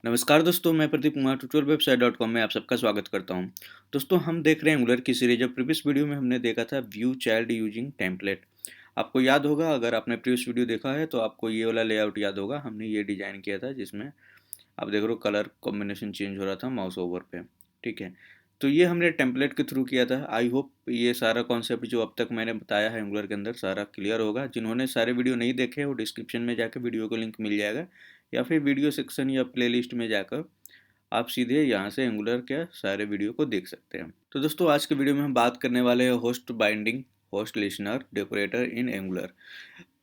नमस्कार दोस्तों, मैं Pradeep Kumar tutorial website dot com में आप सबका स्वागत करता हूं। दोस्तों, हम देख रहे हैं एंगुलर की सीरीज। अब प्रीवियस वीडियो में हमने देखा था व्यू चाइल्ड यूजिंग टेम्पलेट। आपको याद होगा, अगर आपने प्रीवियस वीडियो देखा है तो आपको ये वाला लेआउट याद होगा। हमने ये डिज़ाइन किया था जिसमें आप देख रहे हो कलर कॉम्बिनेशन चेंज हो रहा था माउस ओवर पे। ठीक है, तो ये हमने टेम्पलेट के थ्रू किया था। आई होप ये सारा कॉन्सेप्ट जो अब तक मैंने बताया है एंगुलर के अंदर सारा क्लियर होगा। जिन्होंने सारे वीडियो नहीं देखे वो डिस्क्रिप्शन में जाकर वीडियो को लिंक मिल जाएगा, या फिर वीडियो सेक्शन या प्लेलिस्ट में जाकर आप सीधे यहाँ से एंगुलर के सारे वीडियो को देख सकते हैं। तो दोस्तों, आज के वीडियो में हम बात करने वाले हैं host binding, host listener, decorator in Angular.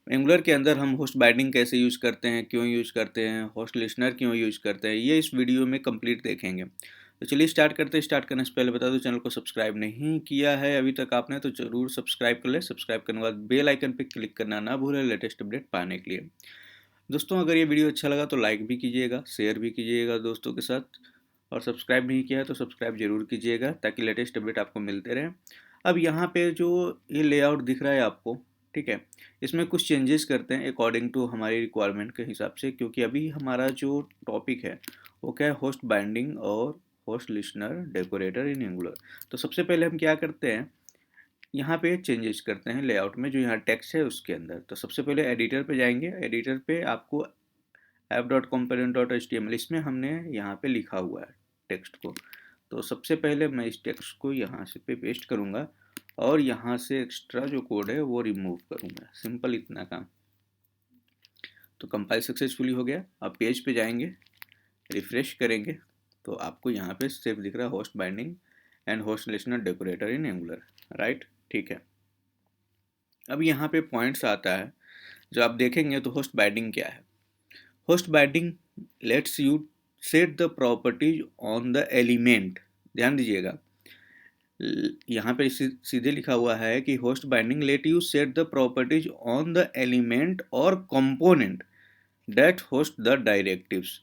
Angular के अंदर हम होस्ट बाइंडिंग कैसे यूज़ करते हैं, क्यों यूज़ करते हैं, होस्ट लिसनर क्यों यूज़ करते हैं, ये इस वीडियो में कंप्लीट देखेंगे। तो चलिए स्टार्ट करते हैं। स्टार्ट करने से पहले बता दो, चैनल को सब्सक्राइब नहीं किया है अभी तक आपने तो ज़रूर सब्सक्राइब कर ले। सब्सक्राइब करने के बाद बेल आइकन पर क्लिक करना ना भूलें लेटेस्ट अपडेट पाने के लिए। दोस्तों, अगर ये वीडियो अच्छा लगा तो लाइक भी कीजिएगा, शेयर भी कीजिएगा दोस्तों के साथ, और सब्सक्राइब नहीं किया है तो सब्सक्राइब जरूर कीजिएगा ताकि लेटेस्ट अपडेट आपको मिलते रहें। अब यहाँ पे जो ये लेआउट दिख रहा है आपको, ठीक है, इसमें कुछ चेंजेस करते हैं अकॉर्डिंग टू हमारी रिक्वायरमेंट के हिसाब से, क्योंकि अभी हमारा जो टॉपिक है वो क्या है, होस्ट बाइंडिंग और host listener decorator in angular. तो सबसे पहले हम क्या करते हैं, यहाँ पे चेंजेस करते हैं लेआउट में, जो यहाँ टेक्स्ट है उसके अंदर। तो सबसे पहले एडिटर पे जाएंगे। एडिटर पे आपको app.component.html इसमें हमने यहाँ पे लिखा हुआ है टेक्स्ट को। तो सबसे पहले मैं इस टेक्स्ट को यहाँ से पे पेस्ट करूँगा और यहाँ से एक्स्ट्रा जो कोड है वो रिमूव करूँगा। सिंपल इतना काम। तो कंपाइल सक्सेसफुली हो गया। अब पेज पे जाएंगे, रिफ्रेश करेंगे तो आपको यहाँ पे सिर्फ दिख रहा है host binding and host listener decorator in angular, right. ठीक है, अब यहाँ पे पॉइंट्स आता है जो आप देखेंगे। तो होस्ट बाइंडिंग क्या है? Host binding lets you set the properties on the element. ध्यान दीजिएगा, यहाँ पे सीधे लिखा हुआ है कि host binding let you set the properties on the element और component that host the directives.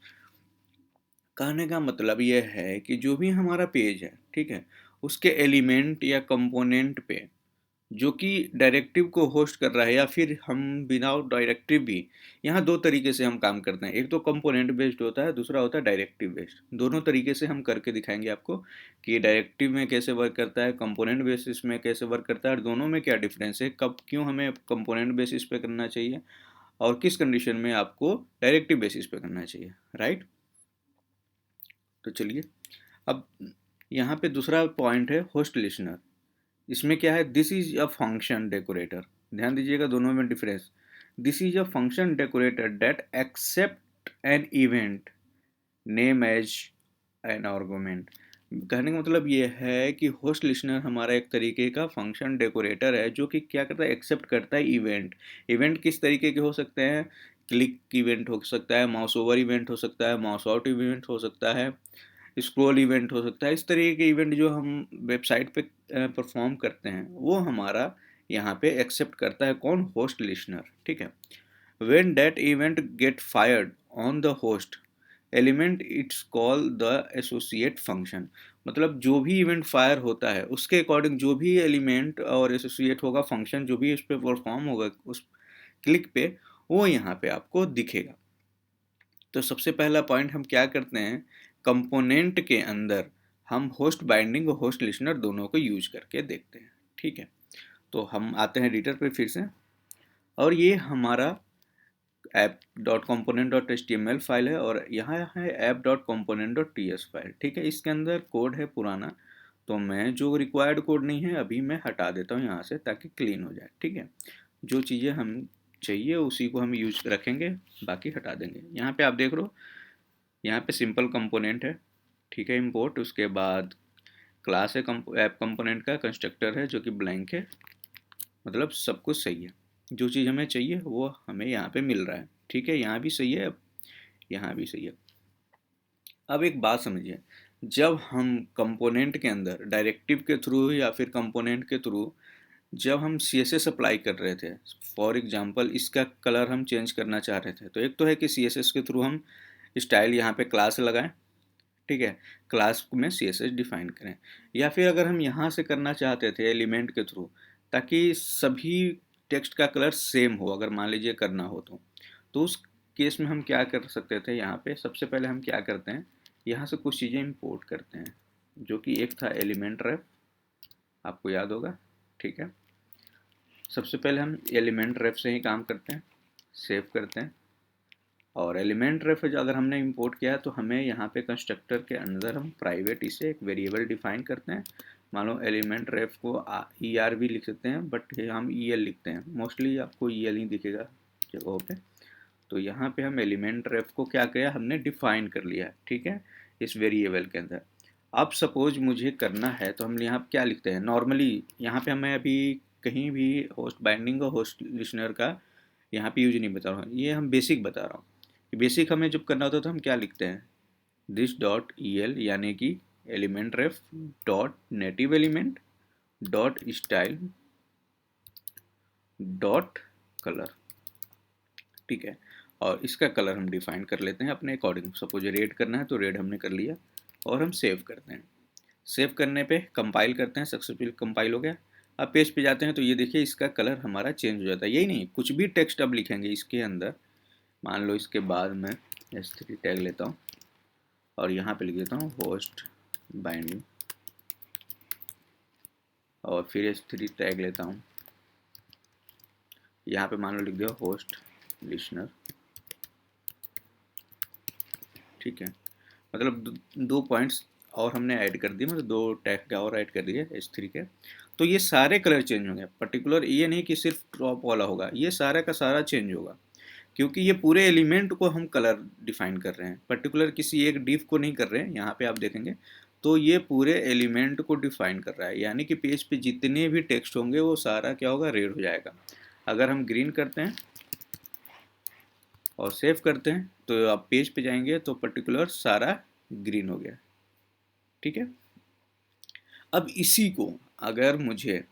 कहने का मतलब यह है कि जो भी हमारा पेज है, ठीक है, उसके एलिमेंट या कंपोनेंट पे जो कि डायरेक्टिव को होस्ट कर रहा है, या फिर हम बिना डायरेक्टिव भी, यहाँ दो तरीके से हम काम करते हैं। एक तो कंपोनेंट बेस्ड होता है, दूसरा होता है डायरेक्टिव बेस्ड। दोनों तरीके से हम करके दिखाएंगे आपको कि डायरेक्टिव में कैसे वर्क करता है, कंपोनेंट बेसिस में कैसे वर्क करता है, और दोनों में क्या डिफरेंस है, कब क्यों हमें कंपोनेंट बेसिस पे करना चाहिए और किस कंडीशन में आपको डायरेक्टिव बेसिस पे करना चाहिए, राइट। तो चलिए, अब यहाँ पे दूसरा पॉइंट है होस्ट लिसनर। इसमें क्या है, this is a function decorator. ध्यान दीजिएगा दोनों में difference. This is a function decorator that accept an event name as an argument. कहने का मतलब ये है कि होस्ट लिसनर हमारा एक तरीके का फंक्शन डेकोरेटर है जो कि क्या करता है, एक्सेप्ट करता है इवेंट। इवेंट किस तरीके के हो सकते हैं? क्लिक इवेंट हो सकता है, माउस ओवर इवेंट हो सकता है, माउस आउट इवेंट हो सकता है, स्क्रॉल इवेंट हो सकता है। इस तरीके के इवेंट जो हम वेबसाइट पे परफॉर्म करते हैं वो हमारा यहाँ पे एक्सेप्ट करता है कौन? Host listener. ठीक है, when that event get fired on the host element it's called the associate function। मतलब जो भी इवेंट फायर होता है उसके अकॉर्डिंग जो भी एलिमेंट और एसोसिएट होगा, फंक्शन जो भी उस पर परफॉर्म होगा उस क्लिक पे, वो यहाँ पे आपको दिखेगा। तो सबसे पहला पॉइंट हम क्या करते हैं, कंपोनेंट के अंदर हम होस्ट बाइंडिंग और होस्ट लिसनर दोनों को यूज करके देखते हैं। ठीक है, तो हम आते हैं एडिटर पे फिर से, और ये हमारा app.component.html फाइल है और यहाँ है app.component.ts फाइल। ठीक है, इसके अंदर कोड है पुराना, तो मैं जो रिक्वायर्ड कोड नहीं है अभी मैं हटा देता हूँ यहाँ से ताकि क्लीन हो जाए। ठीक है, जो चीज़ें हम चाहिए उसी को हम यूज रखेंगे, बाकी हटा देंगे। यहाँ पे आप देख रहे हो, यहाँ पे सिंपल कंपोनेंट है, ठीक है, इंपोर्ट, उसके बाद क्लास है ऐप कंपोनेंट का, कंस्ट्रक्टर है जो कि ब्लैंक है, मतलब सब कुछ सही है। जो चीज़ हमें चाहिए वो हमें यहाँ पे मिल रहा है। ठीक है, यहाँ भी सही है, यहाँ भी सही है। अब एक बात समझिए, जब हम कंपोनेंट के अंदर डायरेक्टिव के थ्रू या फिर कंपोनेंट के थ्रू जब हम CSS अप्लाई कर रहे थे, फॉर एग्जांपल इसका कलर हम चेंज करना चाह रहे थे, तो एक तो है कि CSS के थ्रू हम स्टाइल यहाँ पे क्लास लगाएं, ठीक है, क्लास में CSS डिफाइन करें, या फिर अगर हम यहाँ से करना चाहते थे एलिमेंट के थ्रू, ताकि सभी टेक्स्ट का कलर सेम हो, अगर मान लीजिए करना हो तो उस केस में हम क्या कर सकते थे, यहाँ पे सबसे पहले हम क्या करते हैं, यहाँ से कुछ चीज़ें इंपोर्ट करते हैं, जो कि एक था एलिमेंट रेफ, आपको याद होगा, ठीक है। सबसे पहले हम एलिमेंट रेफ से ही काम करते हैं, सेव करते हैं, और एलिमेंट रेफ अगर हमने इंपोर्ट किया है तो हमें यहाँ पे कंस्ट्रक्टर के अंदर हम प्राइवेट इसे एक वेरिएबल डिफाइन करते हैं। मान लो एलिमेंट रेफ को ER भी लिख सकते हैं, बट हम EL लिखते हैं, मोस्टली आपको EL ही दिखेगा जगहों पे। तो यहाँ पे हम एलिमेंट रेफ को क्या किया, हमने डिफाइन कर लिया है, ठीक है, इस वेरिएबल के अंदर। अब सपोज मुझे करना है तो हम यहाँ क्या लिखते हैं, नॉर्मली यहाँ पे हमें अभी कहीं भी होस्ट बाइंडिंग और होस्ट लिसनर का यहाँ पे यूज नहीं बता रहा हूँ, ये हम बेसिक बता रहा हूँ। बेसिक हमें जब करना होता है तो हम क्या लिखते हैं, दिस डॉट EL यानी कि element ref dot native element dot style dot colour, ठीक है। और इसका कलर हम डिफाइन कर लेते हैं अपने अकॉर्डिंग। सपोज रेड करना है तो रेड हमने कर लिया, और हम सेव करते हैं। सेव करने पे कंपाइल करते हैं, सक्सेसफुल कंपाइल हो गया। अब पेज पे जाते हैं तो ये देखिए इसका कलर हमारा चेंज हो जाता है। यही नहीं, कुछ भी टेक्स्ट अब लिखेंगे इसके अंदर, मान लो इसके बाद मैं S3 टैग लेता हूँ और यहाँ पे लिख देता हूँ होस्ट बाइंडिंग, और फिर S3 टैग लेता हूँ, यहाँ पे मान लो लिख दिया होस्ट लिसनर, ठीक है। मतलब दो पॉइंट्स और हमने ऐड कर दिए, मतलब दो टैग का और ऐड कर दिए S3 के। तो ये सारे कलर चेंज होंगे, पर्टिकुलर ये नहीं कि सिर्फ ड्रॉप वाला होगा, ये सारा का सारा चेंज होगा, क्योंकि ये पूरे एलिमेंट को हम कलर डिफाइन कर रहे हैं, पर्टिकुलर किसी एक डिफ को नहीं कर रहे हैं। यहाँ पे आप देखेंगे तो ये पूरे एलिमेंट को डिफाइन कर रहा है, यानी कि पेज पे जितने भी टेक्स्ट होंगे वो सारा क्या होगा, रेड हो जाएगा। अगर हम ग्रीन करते हैं और सेव करते हैं तो आप पेज पे जाएंगे तो पर्टिकुलर सारा ग्रीन हो गया, ठीक है। अब इसी को अगर मुझे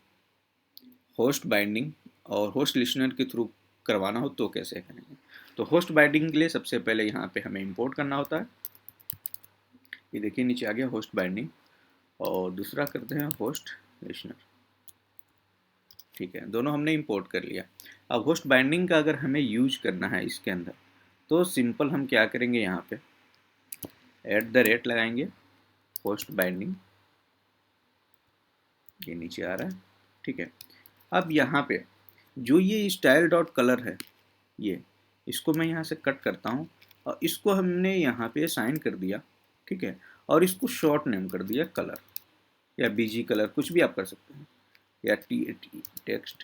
होस्ट बाइंडिंग और होस्ट लिसनर के थ्रू करवाना हो तो कैसे करेंगे। तो होस्ट बाइंडिंग के लिए सबसे पहले यहाँ पे हमें इंपोर्ट करना होता है, ये देखिए नीचे आ गया होस्ट बाइंडिंग, और दूसरा करते हैं होस्ट लिसनर, ठीक है, दोनों हमने इंपोर्ट कर लिया। अब होस्ट बाइंडिंग का अगर हमें यूज करना है इसके अंदर तो सिंपल हम क्या करेंगे, यहाँ पे @ लगाएंगे होस्ट बाइंडिंग, ये नीचे आ रहा है, ठीक है। अब यहाँ पे जो ये स्टाइल डॉट कलर है, ये इसको मैं यहाँ से कट करता हूँ और इसको हमने यहाँ पे असाइन कर दिया, ठीक है, और इसको शॉर्ट नेम कर दिया कलर या BG कलर, कुछ भी आप कर सकते हैं, या टेक्स्ट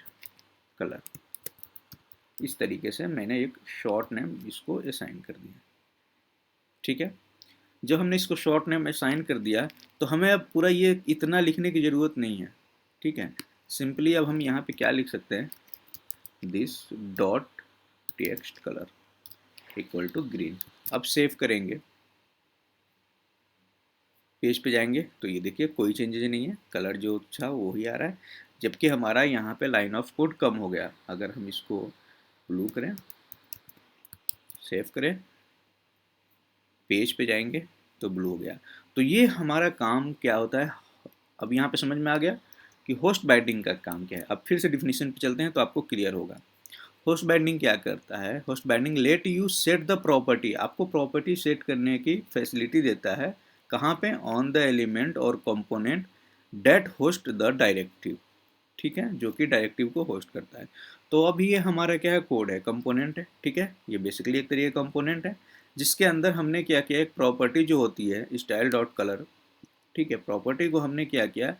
कलर। इस तरीके से मैंने एक शॉर्ट नेम इसको असाइन कर दिया, ठीक है। जब हमने इसको शॉर्ट नेम असाइन कर दिया तो हमें अब पूरा ये इतना लिखने की ज़रूरत नहीं है, ठीक है। सिंपली अब हम यहाँ पे क्या लिख सकते हैं, this dot text colour equal to green. अब सेव करेंगे, पेज पे जाएंगे तो ये देखिए कोई चेंजेज नहीं है, कलर जो था वो ही आ रहा है, जबकि हमारा यहाँ पे लाइन ऑफ कोड कम हो गया। अगर हम इसको ब्लू करें, सेव करें, पेज पे जाएंगे तो ब्लू हो गया। तो ये हमारा काम क्या होता है, अब यहाँ पे समझ में आ गया कि होस्ट बाइंडिंग का काम क्या है। अब फिर से डिफिनीशन पे चलते हैं तो आपको क्लियर होगा। होस्ट बाइंडिंग क्या करता है, host binding let you set the property, आपको प्रॉपर्टी सेट करने की फैसिलिटी देता है, कहाँ पे, ऑन द एलिमेंट और component that host the directive, ठीक है, जो कि डायरेक्टिव को होस्ट करता है। तो अब ये हमारा क्या है, कोड है, कंपोनेंट है, ठीक है, ये बेसिकली एक तरीके कंपोनेंट है, जिसके अंदर हमने क्या किया, एक प्रॉपर्टी जो होती है स्टाइल डॉट कलर, ठीक है, प्रॉपर्टी को हमने क्या किया,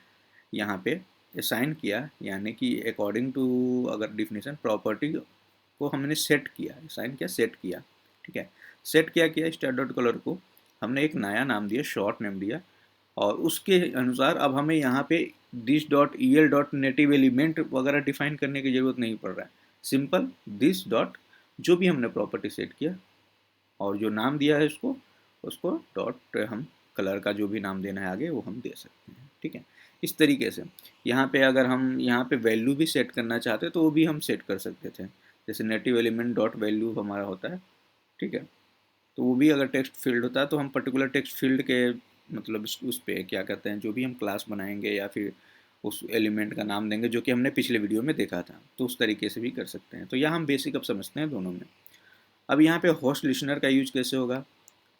यहाँ पे असाइन किया, यानी कि अकॉर्डिंग टू अगर डिफिनेशन प्रॉपर्टी को हमने सेट किया, असाइन किया, सेट किया, ठीक है। सेट किया स्टाइल डॉट कलर को हमने एक नया नाम दिया, शॉर्ट नेम दिया, और उसके अनुसार अब हमें यहाँ पे this dot EL dot native element वगैरह डिफाइन करने की ज़रूरत नहीं पड़ रहा है। सिंपल दिस डॉट जो भी हमने प्रॉपर्टी सेट किया और जो नाम दिया है उसको डॉट हम कलर का जो भी नाम देना है आगे वो हम दे सकते हैं, ठीक है। इस तरीके से यहाँ पे अगर हम यहाँ पे वैल्यू भी सेट करना चाहते तो वो भी हम सेट कर सकते थे, जैसे नेटिव एलिमेंट डॉट वैल्यू हमारा होता है, ठीक है। तो वो भी अगर टेक्स्ट फील्ड होता है तो हम पर्टिकुलर टेक्स्ट फील्ड के मतलब उस पर क्या कहते हैं, जो भी हम क्लास बनाएंगे या फिर उस एलिमेंट का नाम देंगे, जो कि हमने पिछले वीडियो में देखा था, तो उस तरीके से भी कर सकते हैं। तो यहाँ हम बेसिक अब समझते हैं दोनों में। अब यहाँ पे होस्ट लिसनर का यूज कैसे होगा,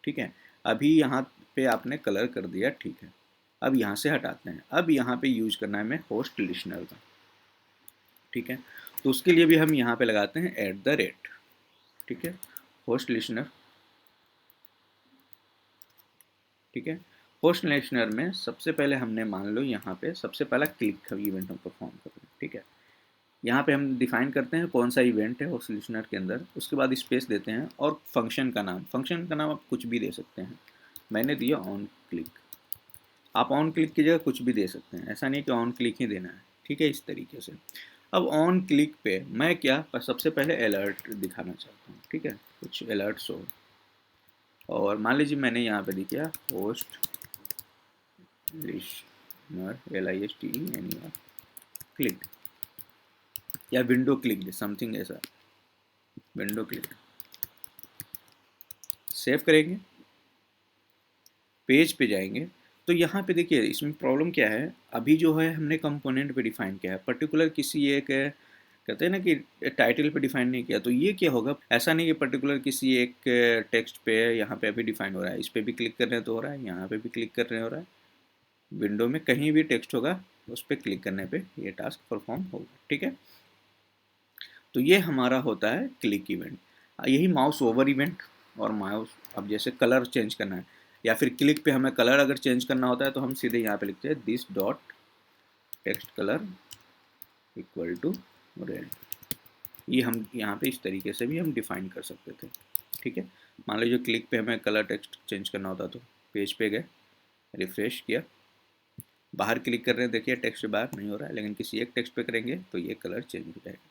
ठीक है। अभी यहाँ पे आपने कलर कर दिया, ठीक है। अब यहाँ से हटाते हैं, अब यहाँ पे यूज करना है हमें होस्ट लिसनर का, ठीक है। तो उसके लिए भी हम यहाँ पे लगाते हैं @, ठीक है, होस्ट लिसनर, ठीक है। होस्ट लिसनर में सबसे पहले हमने मान लो यहाँ पे सबसे पहला क्लिक का इवेंट हम परफॉर्म कर रहे हैं, ठीक है। यहाँ पे हम डिफाइन करते हैं कौन सा इवेंट है होस्ट लिसनर के अंदर, उसके बाद स्पेस देते हैं और फंक्शन का नाम आप कुछ भी दे सकते हैं। मैंने दिया ऑन क्लिक, आप ऑन क्लिक की जगह कुछ भी दे सकते हैं, ऐसा नहीं कि ऑन क्लिक ही देना है, ठीक है, इस तरीके से। अब ऑन क्लिक पे मैं क्या सबसे पहले अलर्ट दिखाना चाहता हूँ, ठीक है, कुछ अलर्ट शो। और मान लीजिए मैंने यहाँ पे दिखाया होस्ट लिसनर LISTENER क्लिक या विंडो क्लिक समथिंग ऐसा, विंडो क्लिक। सेव करेंगे, पेज पे जाएंगे, तो यहाँ पे देखिए इसमें प्रॉब्लम क्या है, अभी जो है हमने कंपोनेंट पे डिफाइन किया है, पर्टिकुलर किसी एक कहते हैं ना कि टाइटल पे डिफाइन नहीं किया। तो ये क्या होगा, ऐसा नहीं कि पर्टिकुलर किसी एक टेक्स्ट पे यहाँ पे अभी डिफाइन हो रहा है, इस पर भी क्लिक कर रहे हैं तो हो रहा है, यहाँ पे भी क्लिक कर रहे हैं हो रहा है, विंडो में कहीं भी टेक्स्ट होगा उस पर क्लिक करने पे ये टास्क परफॉर्म होगा, ठीक है। तो ये हमारा होता है क्लिक इवेंट, यही माउस ओवर इवेंट। और माउस अब जैसे कलर चेंज करना है या फिर क्लिक पे हमें कलर अगर चेंज करना होता है तो हम सीधे यहाँ पे लिखते हैं this dot text colour equal to red. ये हम यहाँ पे इस तरीके से भी हम डिफाइन कर सकते थे, ठीक है। मान लीजिए क्लिक पे हमें कलर टेक्स्ट चेंज करना होता तो पेज पे गए, रिफ्रेश किया, बाहर क्लिक कर रहे हैं, देखिए टेक्स्ट बाहर नहीं हो रहा है, लेकिन किसी एक टेक्स्ट पे करेंगे तो ये कलर चेंज हो जाएगा।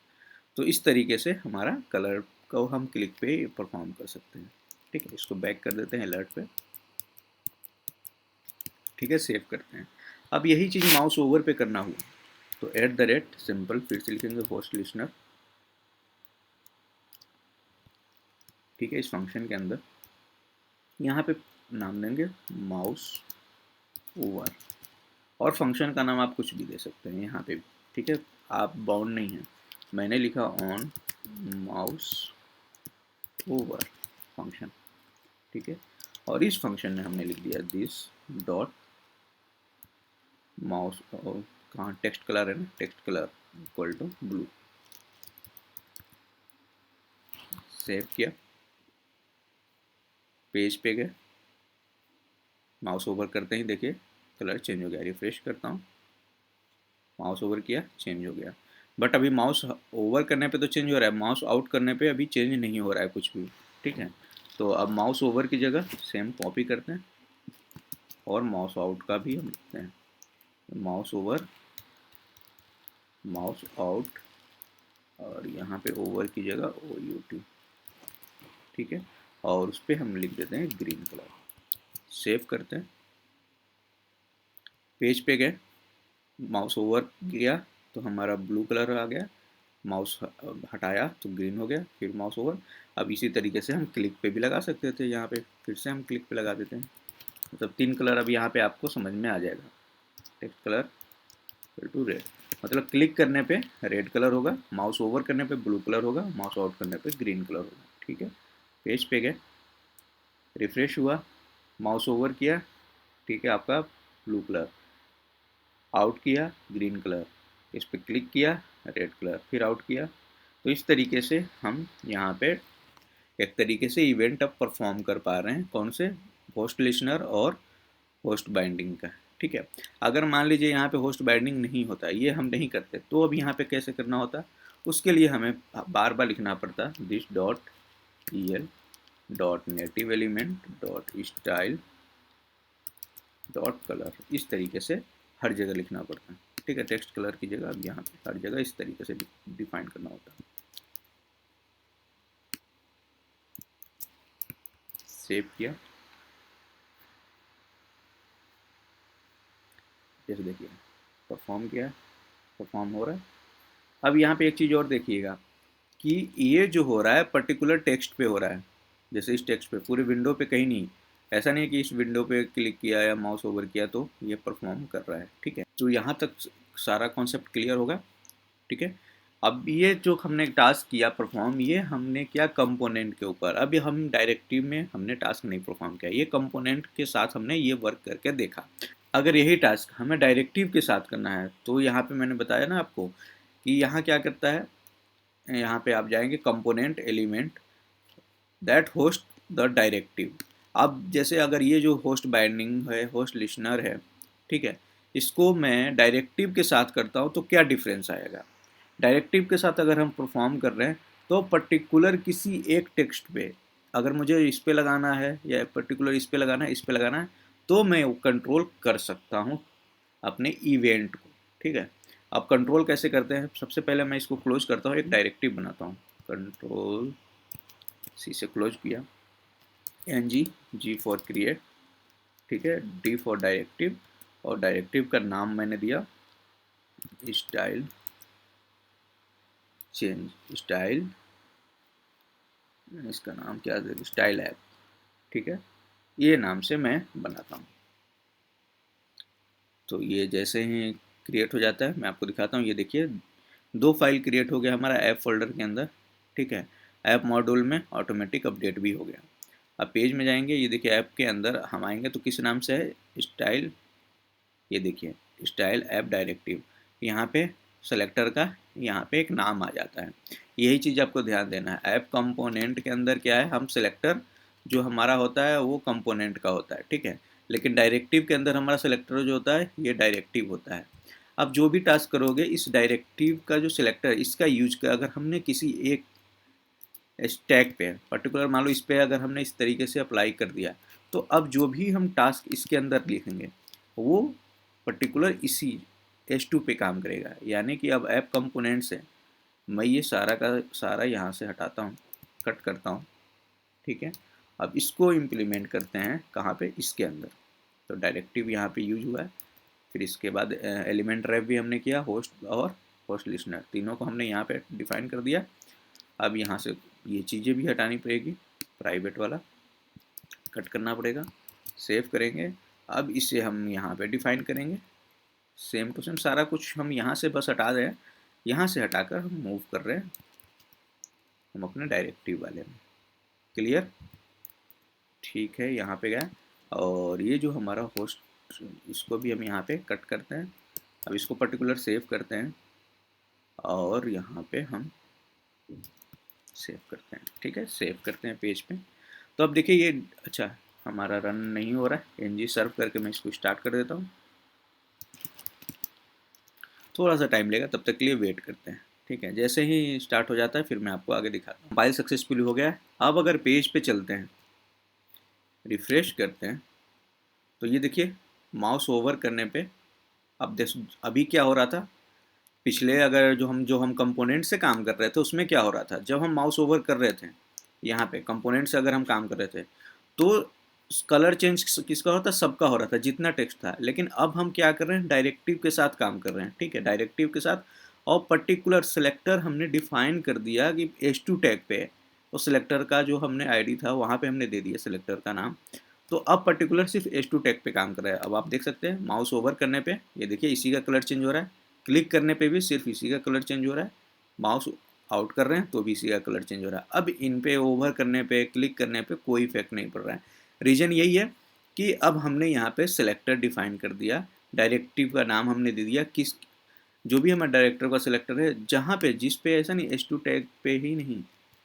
तो इस तरीके से हमारा कलर को हम क्लिक पे परफॉर्म कर सकते हैं, ठीक है। इसको बैक कर देते हैं अलर्ट पे, ठीक है, सेव करते हैं। अब यही चीज़ माउस ओवर पे करना हुआ तो सिंपल फिर से लिखेंगे होस्ट लिसनर, ठीक है। इस फंक्शन के अंदर यहाँ पे नाम देंगे माउस ओवर, और फंक्शन का नाम आप कुछ भी दे सकते हैं यहाँ पे भी, ठीक है, आप बाउंड नहीं है। मैंने लिखा ऑन माउस ओवर फंक्शन, ठीक है। और इस फंक्शन में हमने लिख दिया दिस डॉट माउस, कहाँ टेक्स्ट कलर है ना, text colour equal to blue. Save किया, पेज पे गए, माउस ओवर करते ही देखिए कलर चेंज हो गया। रिफ्रेश करता हूँ, माउस ओवर किया, चेंज हो गया। बट अभी माउस ओवर करने पे तो चेंज हो रहा है, माउस आउट करने पे अभी चेंज नहीं हो रहा है कुछ भी, ठीक है। तो अब माउस ओवर की जगह सेम कॉपी करते हैं और माउस आउट का भी हम लिखते हैं, माउस ओवर, माउस आउट, और यहाँ पे ओवर की जगह OUT, ठीक है। और उस पर हम लिख देते हैं ग्रीन कलर। सेव करते हैं, पेज पे गए, माउस ओवर किया तो हमारा ब्लू कलर आ गया, माउस हटाया तो ग्रीन हो गया, फिर माउस ओवर। अब इसी तरीके से हम क्लिक पे भी लगा सकते थे, यहाँ पे फिर से हम क्लिक पे लगा देते हैं। मतलब 3 कलर अब यहाँ पे आपको समझ में आ जाएगा, text colour equal to red, मतलब क्लिक करने पे रेड कलर होगा, माउस ओवर करने पे ब्लू कलर होगा, माउस आउट करने पे ग्रीन कलर होगा, ठीक है। पेज पे गए, रिफ्रेश हुआ, माउस ओवर किया, ठीक है, आपका ब्लू कलर, आउट किया ग्रीन कलर, इस पर क्लिक किया रेड कलर, फिर आउट किया। तो इस तरीके से हम यहाँ पे एक तरीके से इवेंट अब परफॉर्म कर पा रहे हैं, कौन से, होस्ट लिसनर और होस्ट बाइंडिंग का, ठीक है। अगर मान लीजिए यहाँ पे होस्ट बाइंडिंग नहीं होता, ये हम नहीं करते, तो अब यहाँ पे कैसे करना होता, उसके लिए हमें बार बार लिखना पड़ता this dot EL dot native element dot style dot colour, इस तरीके से हर जगह लिखना पड़ता है, ठीक है। टेक्स्ट कलर की जगह अब यहाँ पे हर जगह इस तरीके से डिफाइन करना होता है। सेव किया, जैसे देखिए परफॉर्म किया, परफॉर्म हो रहा है। अब यहाँ पे एक चीज़ और देखिएगा कि ये जो हो रहा है पर्टिकुलर टेक्स्ट पे हो रहा है, जैसे इस टेक्स्ट पे, पूरे विंडो पे कहीं नहीं। ऐसा नहीं है कि इस विंडो पे क्लिक किया या माउस ओवर किया तो ये परफॉर्म कर रहा है, ठीक है। तो यहाँ तक सारा कॉन्सेप्ट क्लियर होगा, ठीक है। अब ये जो हमने टास्क किया परफॉर्म, ये हमने किया कंपोनेंट के ऊपर। अभी हम डायरेक्टिव में हमने टास्क नहीं परफॉर्म किया, ये कंपोनेंट के साथ हमने ये वर्क करके देखा। अगर यही टास्क हमें डायरेक्टिव के साथ करना है तो यहाँ पे मैंने बताया ना आपको कि यहाँ क्या करता है, यहाँ पे आप जाएंगे component element that host the directive. अब जैसे अगर ये जो होस्ट बाइंडिंग है, होस्ट लिसनर है, ठीक है, इसको मैं डायरेक्टिव के साथ करता हूँ तो क्या डिफरेंस आएगा। डायरेक्टिव के साथ अगर हम परफॉर्म कर रहे हैं तो पर्टिकुलर किसी एक टेक्स्ट पे, अगर मुझे इस पे लगाना है या पर्टिकुलर इस पे लगाना है, इस पे लगाना है, तो मैं वो कंट्रोल कर सकता हूँ अपने इवेंट को, ठीक है। अब कंट्रोल कैसे करते हैं, सबसे पहले मैं इसको क्लोज करता हूँ, एक डायरेक्टिव बनाता हूँ, कंट्रोल सी से क्लोज किया, G फॉर क्रिएट, ठीक है, D फॉर डायरेक्टिव, और डायरेक्टिव का नाम मैंने दिया स्टाइल चेंज, स्टाइल, इसका नाम क्या है, स्टाइल ऐप, ठीक है, ये नाम से मैं बनाता हूँ। तो ये जैसे ही क्रिएट हो जाता है मैं आपको दिखाता हूँ, ये देखिए 2 फाइल क्रिएट हो गया हमारा ऐप फोल्डर के अंदर, ठीक है। ऐप मॉड्यूल में ऑटोमेटिक अपडेट भी हो गया। अब पेज में जाएंगे, ये देखिए ऐप के अंदर हम आएंगे तो किस नाम से है, स्टाइल, ये देखिए स्टाइल ऐप डायरेक्टिव, यहाँ पे सेलेक्टर का यहाँ पे एक नाम आ जाता है। यही चीज़ आपको ध्यान देना है। ऐप कंपोनेंट के अंदर क्या है, हम सेलेक्टर जो हमारा होता है वो कंपोनेंट का होता है, ठीक है, लेकिन डायरेक्टिव के अंदर हमारा सेलेक्टर जो होता है ये डायरेक्टिव होता है। अब जो भी टास्क करोगे इस डायरेक्टिव का जो सेलेक्टर इसका यूज कर, अगर हमने किसी एक स्टैक पे पर्टिकुलर मान लो इस पे अगर हमने इस तरीके से अप्लाई कर दिया, तो अब जो भी हम टास्क इसके अंदर लिखेंगे वो पर्टिकुलर इसी S2 पे काम करेगा। यानी कि अब ऐप कंपोनेंट से मैं ये सारा का सारा यहाँ से हटाता हूँ, कट करता हूँ, ठीक है। अब इसको इम्प्लीमेंट करते हैं कहाँ पे, इसके अंदर। तो डायरेक्टिव यहाँ पे यूज हुआ है, फिर इसके बाद एलिमेंट रैप भी हमने किया, होस्ट और होस्ट लिसनर तीनों को हमने यहाँ पे डिफाइन कर दिया। अब यहाँ से ये चीज़ें भी हटानी पड़ेगी, प्राइवेट वाला कट करना पड़ेगा, सेव करेंगे। अब इसे हम यहाँ पे डिफाइन करेंगे, सेम टू सेम सारा कुछ हम यहाँ से बस हटा रहे हैं, यहाँ से हटाकर हम मूव कर रहे हैं हम अपने डायरेक्टिव वाले में। क्लियर, ठीक है, यहाँ पे गया। और ये जो हमारा होस्ट, इसको भी हम यहाँ पे कट करते हैं। अब इसको पर्टिकुलर सेव करते हैं और यहाँ पे हम सेव करते हैं, ठीक है, सेव करते हैं पेज पे। तो अब देखिए ये अच्छा हमारा रन नहीं हो रहा है, ng सर्व करके मैं इसको स्टार्ट कर देता हूँ। थोड़ा सा टाइम लेगा, तब तक के लिए वेट करते हैं, ठीक है। जैसे ही स्टार्ट हो जाता है फिर मैं आपको आगे दिखाता हूँ। फाइल सक्सेसफुल हो गया है। अब अगर पेज पे चलते हैं, रिफ्रेश करते हैं, तो ये देखिए माउस ओवर करने पे अब अभी क्या हो रहा था, पिछले अगर जो हम कंपोनेंट से काम कर रहे थे उसमें क्या हो रहा था, जब हम माउस ओवर कर रहे थे यहाँ पे कंपोनेंट से अगर हम काम कर रहे थे तो कलर चेंज किसका हो रहा था, सबका हो रहा था जितना टेक्स्ट था। लेकिन अब हम क्या कर रहे हैं, डायरेक्टिव के साथ काम कर रहे हैं, ठीक है, डायरेक्टिव के साथ। और पर्टिकुलर सेलेक्टर हमने डिफाइन कर दिया कि H2 टैग पे, तो सेलेक्टर का जो हमने आईडी था वहाँ पे हमने दे दिया सेलेक्टर का नाम। तो अब पर्टिकुलर सिर्फ H2 टैग पे काम कर रहा है। अब आप देख सकते हैं माउस ओवर करने पे ये देखिए इसी का कलर चेंज हो रहा है, क्लिक करने पे भी सिर्फ इसी का कलर चेंज हो रहा है, माउस आउट कर रहे हैं तो भी इसी का कलर चेंज हो रहा है। अब इन पे ओवर करने पे, क्लिक करने पे कोई इफेक्ट नहीं पड़ रहा है। रीज़न यही है कि अब हमने यहाँ पे सेलेक्टर डिफाइन कर दिया, डायरेक्टिव का नाम हमने दे दिया, किस जो भी हमारा डायरेक्टर का सेलेक्टर है जहाँ पे जिस पे, ऐसा नहीं H2 टैग पे ही नहीं,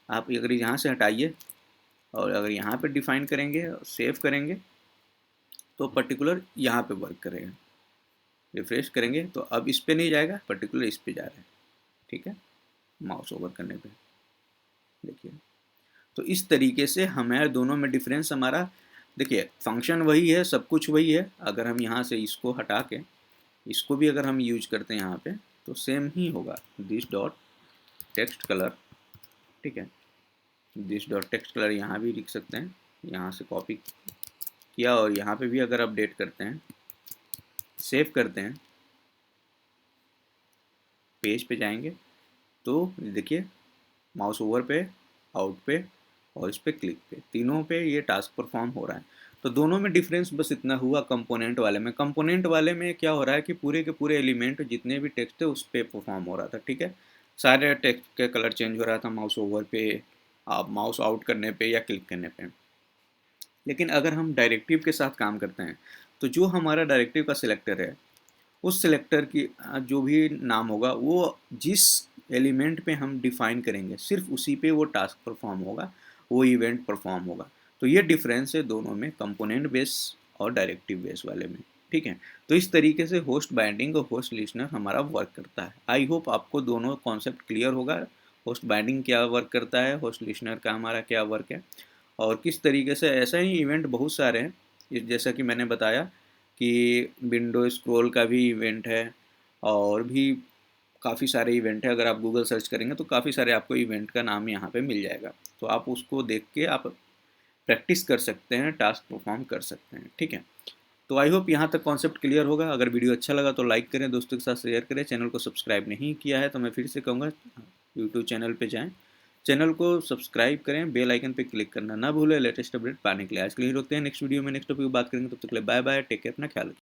आप अगर यहाँ से हटाइए और अगर यहाँ पे डिफाइन करेंगे और सेव करेंगे तो पर्टिकुलर यहाँ पे वर्क करेगा। रिफ्रेश करेंगे तो अब इस पे नहीं जाएगा, पर्टिकुलर इस पे जा रहा है, ठीक है, माउस ओवर करने पे देखिए। तो इस तरीके से हमारे दोनों में डिफरेंस हमारा देखिए, फंक्शन वही है, सब कुछ वही है। अगर हम यहाँ से इसको हटा के इसको भी अगर हम यूज करते हैं यहाँ पे तो सेम ही होगा, दिस डॉट टेक्स्ट कलर, ठीक है, दिस डॉट टेक्स्ट कलर यहाँ भी लिख सकते हैं, यहाँ से कॉपी किया और यहाँ पे भी अगर अपडेट करते हैं, सेव करते हैं, पेज पे जाएंगे तो देखिए माउस ओवर पे, आउट पे और इस पे क्लिक पे, तीनों पे ये टास्क परफॉर्म हो रहा है। तो दोनों में डिफरेंस बस इतना हुआ कंपोनेंट वाले में। कंपोनेंट वाले में क्या हो रहा है कि पूरे के पूरे एलिमेंट जितने भी टेक्स्ट थे उस पर परफॉर्म हो रहा था, ठीक है, सारे टेक्स्ट का कलर चेंज हो रहा था माउस ओवर पे, आप माउस आउट करने पे या क्लिक करने पे। लेकिन अगर हम डायरेक्टिव के साथ काम करते हैं, तो जो हमारा डायरेक्टिव का सिलेक्टर है, उस सिलेक्टर की जो भी नाम होगा, वो जिस एलिमेंट पे हम डिफाइन करेंगे, सिर्फ उसी पे वो टास्क परफॉर्म होगा, वो इवेंट परफॉर्म होगा। तो ये डिफरेंस है दोनों में, कंपोनेंट बेस और डायरेक्टिव बेस वाले में। ठीक है, तो इस तरीके से होस्ट बाइंडिंग और होस्ट लिस्नर हमारा वर्क करता है। आई होप आपको दोनों कॉन्सेप्ट क्लियर होगा, होस्ट बाइंडिंग क्या वर्क करता है, होस्ट लिस्नर का हमारा क्या वर्क है, और किस तरीके से। ऐसा ही इवेंट बहुत सारे हैं, जैसा कि मैंने बताया कि विंडो स्क्रॉल का भी इवेंट है, और भी काफ़ी सारे इवेंट है। अगर आप गूगल सर्च करेंगे तो काफ़ी सारे आपको इवेंट का नाम यहाँ पे मिल जाएगा, तो आप उसको देख के आप प्रैक्टिस कर सकते हैं, टास्क परफॉर्म कर सकते हैं। ठीक है, तो आई होप यहाँ तक कॉन्सेप्ट क्लियर होगा। अगर वीडियो अच्छा लगा तो लाइक करें, दोस्तों के साथ शेयर करें। चैनल को सब्सक्राइब नहीं किया है तो मैं फिर से कहूँगा, यूट्यूब चैनल पे जाएं, चैनल को सब्सक्राइब करें, बेल आइकन पे क्लिक करना ना भूलें लेटेस्ट अपडेट पाने के लिए। आज के लिए रोकते हैं, नेक्स्ट वीडियो में नेक्स्ट टॉपिक की बात करेंगे। तब तक के लिए बाय बाय, टेक केयर, अपना ख्याल रखें।